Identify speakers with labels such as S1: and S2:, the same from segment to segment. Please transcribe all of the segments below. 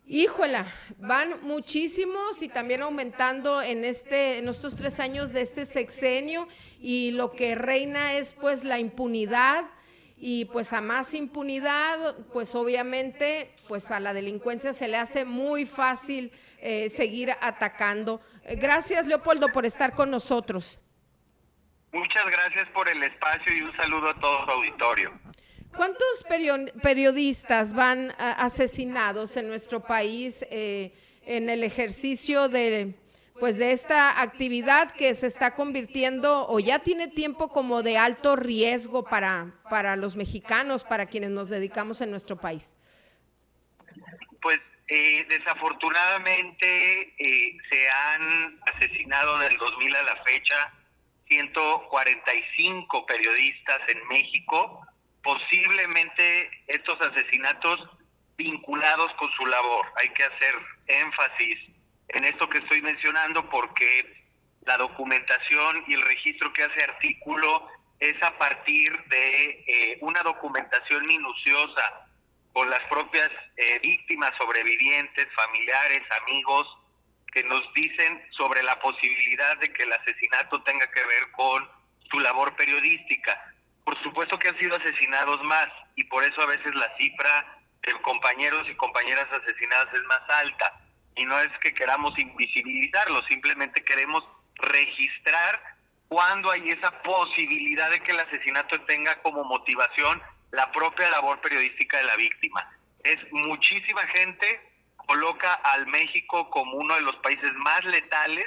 S1: Híjola, van muchísimos y también aumentando en estos 3 años de este sexenio, y lo que reina es pues la impunidad, y pues a más impunidad, pues obviamente pues a la delincuencia se le hace muy fácil seguir atacando. Gracias, Leopoldo, por estar con nosotros.
S2: Muchas gracias por el espacio y un saludo a todo su auditorio.
S1: ¿Cuántos periodistas van asesinados en nuestro país en el ejercicio de esta actividad que se está convirtiendo o ya tiene tiempo como de alto riesgo para los mexicanos, para quienes nos dedicamos en nuestro país?
S2: Pues desafortunadamente se han asesinado del 2000 a la fecha 145 periodistas en México, posiblemente estos asesinatos vinculados con su labor. Hay que hacer énfasis en esto que estoy mencionando porque la documentación y el registro que hace artículo es a partir de una documentación minuciosa con las propias víctimas, sobrevivientes, familiares, amigos, que nos dicen sobre la posibilidad de que el asesinato tenga que ver con su labor periodística. Por supuesto que han sido asesinados más, y por eso a veces la cifra de compañeros y compañeras asesinadas es más alta. Y no es que queramos invisibilizarlo, simplemente queremos registrar cuando hay esa posibilidad de que el asesinato tenga como motivación la propia labor periodística de la víctima. Es muchísima gente, coloca al México como uno de los países más letales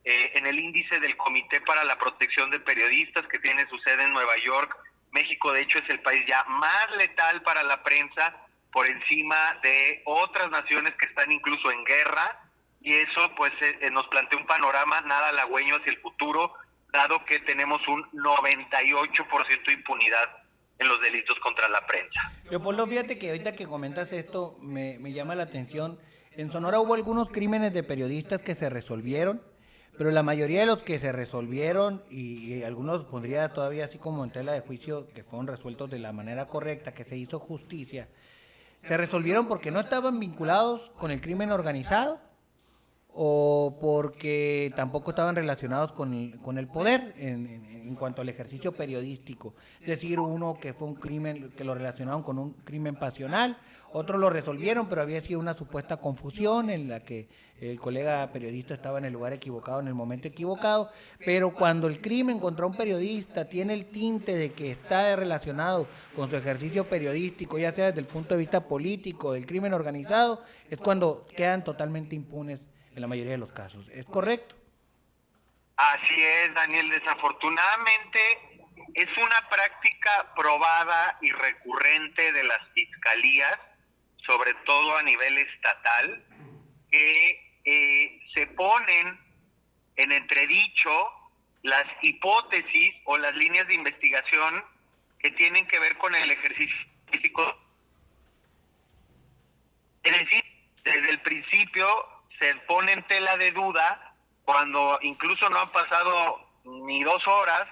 S2: en el índice del Comité para la Protección de Periodistas, que tiene su sede en Nueva York. México, de hecho, es el país ya más letal para la prensa, por encima de otras naciones que están incluso en guerra, y eso pues nos plantea un panorama nada halagüeño hacia el futuro, dado que tenemos un 98% de impunidad en los delitos contra la prensa.
S3: Leopoldo, fíjate que ahorita que comentas esto me llama la atención. En Sonora hubo algunos crímenes de periodistas que se resolvieron, pero la mayoría de los que se resolvieron, y algunos pondría todavía así como en tela de juicio, que fueron resueltos de la manera correcta, que se hizo justicia, se resolvieron porque no estaban vinculados con el crimen organizado o porque tampoco estaban relacionados con el poder en cuanto al ejercicio periodístico. Es decir, uno que fue un crimen que lo relacionaron con un crimen pasional, otros lo resolvieron, pero había sido una supuesta confusión en la que el colega periodista estaba en el lugar equivocado en el momento equivocado, pero cuando el crimen contra un periodista tiene el tinte de que está relacionado con su ejercicio periodístico, ya sea desde el punto de vista político, del crimen organizado, es cuando quedan totalmente impunes en la mayoría de los casos. ¿Es correcto?
S2: Así es, Daniel. Desafortunadamente es una práctica probada y recurrente de las fiscalías, sobre todo a nivel estatal, que se ponen en entredicho las hipótesis o las líneas de investigación que tienen que ver con el ejercicio físico. Es decir, desde el principio se pone en tela de duda, cuando incluso no han pasado ni 2 horas,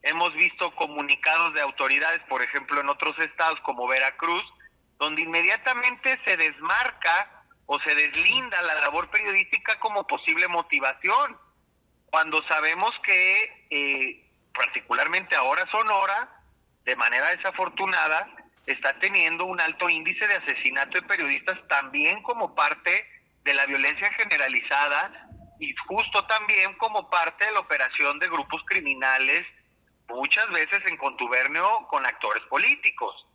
S2: hemos visto comunicados de autoridades, por ejemplo en otros estados como Veracruz, donde inmediatamente se desmarca o se deslinda la labor periodística como posible motivación, cuando sabemos que particularmente ahora Sonora, de manera desafortunada, está teniendo un alto índice de asesinato de periodistas también como parte de la violencia generalizada y justo también como parte de la operación de grupos criminales, muchas veces en contubernio con actores políticos.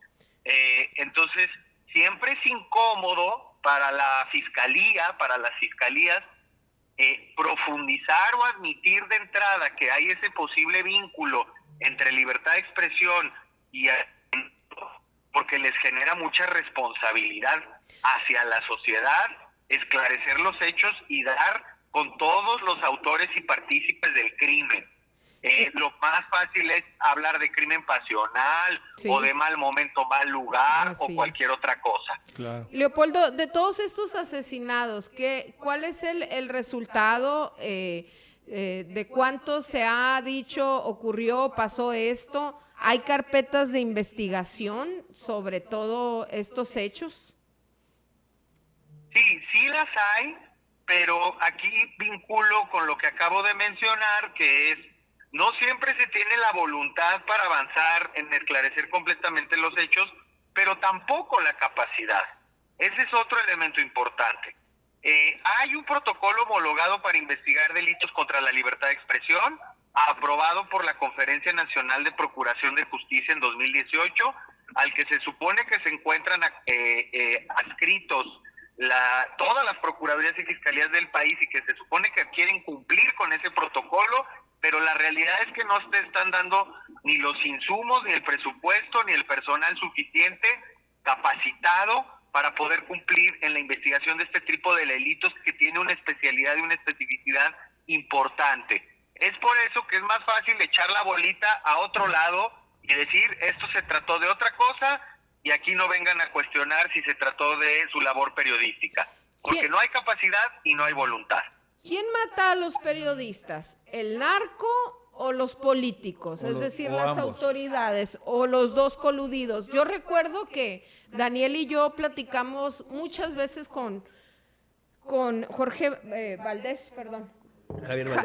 S2: Entonces, siempre es incómodo para la fiscalía, para las fiscalías, profundizar o admitir de entrada que hay ese posible vínculo entre libertad de expresión y porque les genera mucha responsabilidad hacia la sociedad, esclarecer los hechos y dar con todos los autores y partícipes del crimen. Lo más fácil es hablar de crimen pasional, sí, o de mal momento, mal lugar, así o cualquier otra cosa.
S1: Claro. Leopoldo, de todos estos asesinados, ¿cuál es el resultado de cuánto se ha dicho, ocurrió, pasó esto? ¿Hay carpetas de investigación sobre todo estos hechos?
S2: las hay, pero aquí vinculo con lo que acabo de mencionar, que es, no siempre se tiene la voluntad para avanzar en esclarecer completamente los hechos, pero tampoco la capacidad. Ese es otro elemento importante. Hay un protocolo homologado para investigar delitos contra la libertad de expresión, aprobado por la Conferencia Nacional de Procuración de Justicia en 2018, al que se supone que se encuentran adscritos todas las procuradurías y fiscalías del país, y que se supone que quieren cumplir con ese protocolo, pero la realidad es que no se están dando ni los insumos, ni el presupuesto, ni el personal suficiente capacitado para poder cumplir en la investigación de este tipo de delitos, que tiene una especialidad y una especificidad importante. Es por eso que es más fácil echar la bolita a otro lado y decir, esto se trató de otra cosa, y aquí no vengan a cuestionar si se trató de su labor periodística, porque no hay capacidad y no hay voluntad.
S1: ¿Quién mata a los periodistas? ¿El narco o los políticos? Es decir, las
S3: ambos.
S1: autoridades, o los dos coludidos. Yo recuerdo que Daniel y yo platicamos muchas veces con Jorge Valdés, perdón.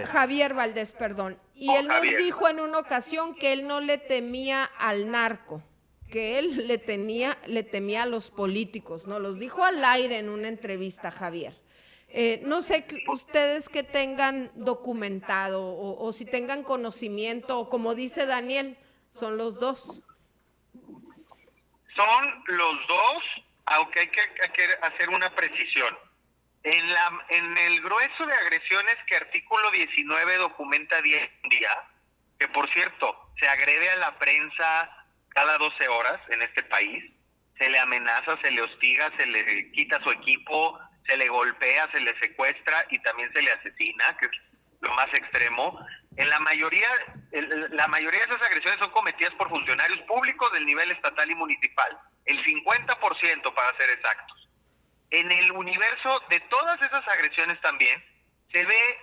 S1: Javier Valdés, perdón. Y él nos dijo en una ocasión que él no le temía al narco, que él le temía a los políticos. Nos los dijo al aire en una entrevista, Javier. No sé ustedes que tengan documentado o si tengan conocimiento, o como dice Daniel, son los dos.
S2: Son los dos, aunque hay que hacer una precisión. En el grueso de agresiones que artículo 19 documenta día en día, que por cierto, se agrede a la prensa cada 12 horas en este país, se le amenaza, se le hostiga, se le quita su equipo, se le golpea, se le secuestra y también se le asesina, que es lo más extremo. En la mayoría de esas agresiones son cometidas por funcionarios públicos del nivel estatal y municipal, el 50% para ser exactos. En el universo de todas esas agresiones también se ve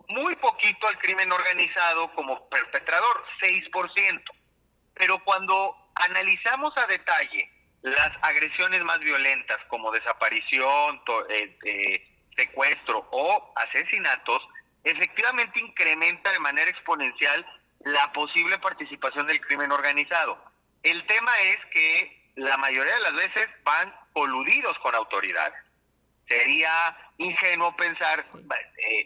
S2: muy poquito al crimen organizado como perpetrador, 6%. Pero cuando analizamos a detalle las agresiones más violentas como desaparición, secuestro o asesinatos, efectivamente incrementa de manera exponencial la posible participación del crimen organizado. El tema es que la mayoría de las veces van coludidos con autoridades. Sería ingenuo pensar,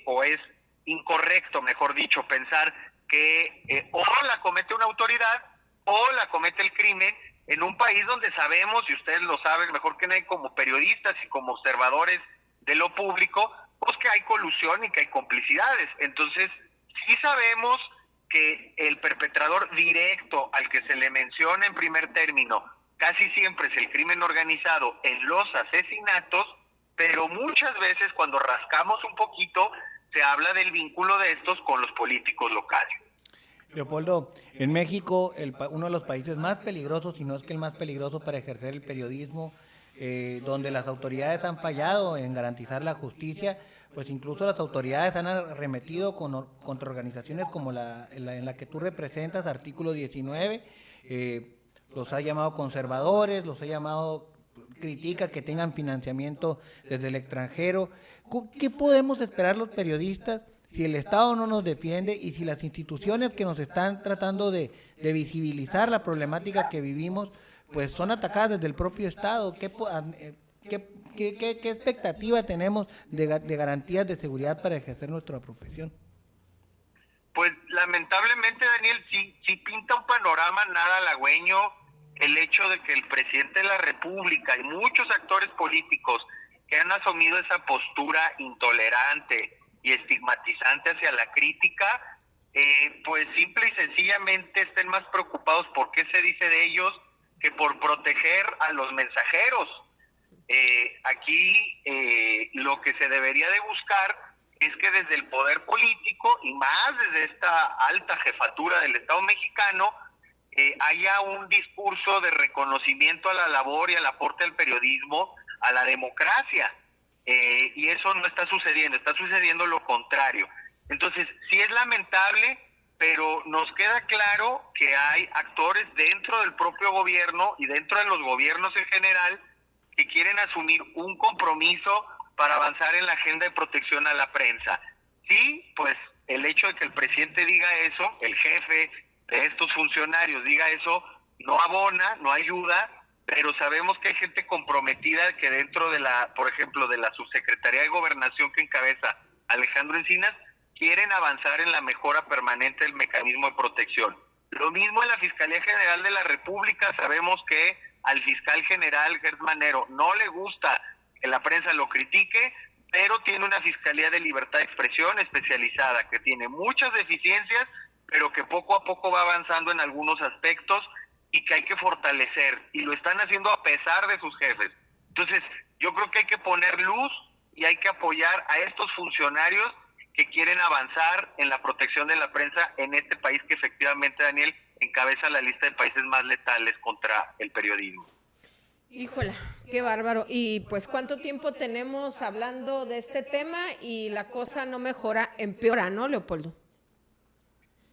S2: o es incorrecto, mejor dicho, pensar que o la comete una autoridad o la comete el crimen en un país donde sabemos, y ustedes lo saben mejor que nadie como periodistas y como observadores de lo público, pues que hay colusión y que hay complicidades. Entonces, sí sabemos que el perpetrador directo al que se le menciona en primer término casi siempre es el crimen organizado en los asesinatos, pero muchas veces cuando rascamos un poquito se habla del vínculo de estos con los políticos locales.
S3: Leopoldo, en México, uno de los países más peligrosos, si no es que el más peligroso para ejercer el periodismo, donde las autoridades han fallado en garantizar la justicia, pues incluso las autoridades han arremetido contra organizaciones como en la que tú representas, artículo 19, los ha llamado conservadores, los ha llamado, critica que tengan financiamiento desde el extranjero. ¿Qué podemos esperar los periodistas si el Estado no nos defiende y si las instituciones que nos están tratando de visibilizar la problemática que vivimos, pues son atacadas desde el propio Estado? ¿Qué expectativa tenemos de garantías de seguridad para ejercer nuestra profesión?
S2: Pues lamentablemente, Daniel, sí pinta un panorama nada halagüeño el hecho de que el presidente de la República y muchos actores políticos que han asumido esa postura intolerante y estigmatizante hacia la crítica, pues simple y sencillamente estén más preocupados por qué se dice de ellos que por proteger a los mensajeros. Aquí lo que se debería de buscar es que desde el poder político y más desde esta alta jefatura del Estado mexicano haya un discurso de reconocimiento a la labor y al aporte del periodismo a la democracia. Y eso no está sucediendo lo contrario. Entonces, sí es lamentable, pero nos queda claro que hay actores dentro del propio gobierno y dentro de los gobiernos en general que quieren asumir un compromiso para avanzar en la agenda de protección a la prensa. Sí, pues el hecho de que el presidente diga eso, el jefe de estos funcionarios diga eso, no abona, no ayuda, pero sabemos que hay gente comprometida que dentro de por ejemplo, de la Subsecretaría de Gobernación que encabeza Alejandro Encinas, quieren avanzar en la mejora permanente del mecanismo de protección. Lo mismo en la Fiscalía General de la República, sabemos que al fiscal general Gertz Manero no le gusta que la prensa lo critique, pero tiene una Fiscalía de Libertad de Expresión especializada que tiene muchas deficiencias, pero que poco a poco va avanzando en algunos aspectos y que hay que fortalecer, y lo están haciendo a pesar de sus jefes. Entonces, yo creo que hay que poner luz y hay que apoyar a estos funcionarios que quieren avanzar en la protección de la prensa en este país que efectivamente, Daniel, encabeza la lista de países más letales contra el periodismo.
S1: Híjola, qué bárbaro. Y pues, ¿cuánto tiempo tenemos hablando de este tema y la cosa no mejora, empeora, ¿no, Leopoldo?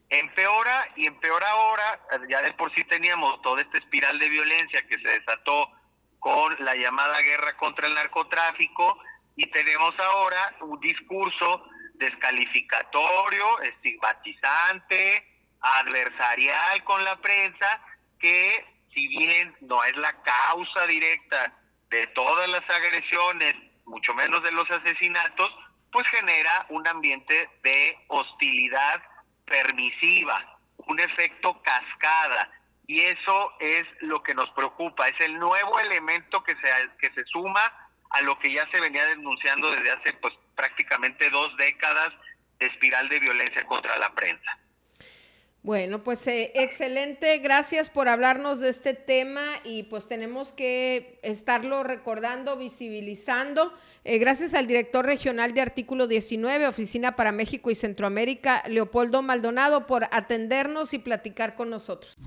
S2: Empeora y empeora ahora. Ya de por sí teníamos toda esta espiral de violencia que se desató con la llamada guerra contra el narcotráfico, y tenemos ahora un discurso descalificatorio, estigmatizante, adversarial con la prensa, que si bien no es la causa directa de todas las agresiones, mucho menos de los asesinatos, pues genera un ambiente de hostilidad permisiva, un efecto cascada, y eso es lo que nos preocupa, es el nuevo elemento que se suma a lo que ya se venía denunciando desde hace pues prácticamente 2 décadas de espiral de violencia contra la prensa.
S1: Bueno, pues excelente, gracias por hablarnos de este tema, y pues tenemos que estarlo recordando, visibilizando. Gracias al director regional de Artículo 19, Oficina para México y Centroamérica, Leopoldo Maldonado, por atendernos y platicar con nosotros.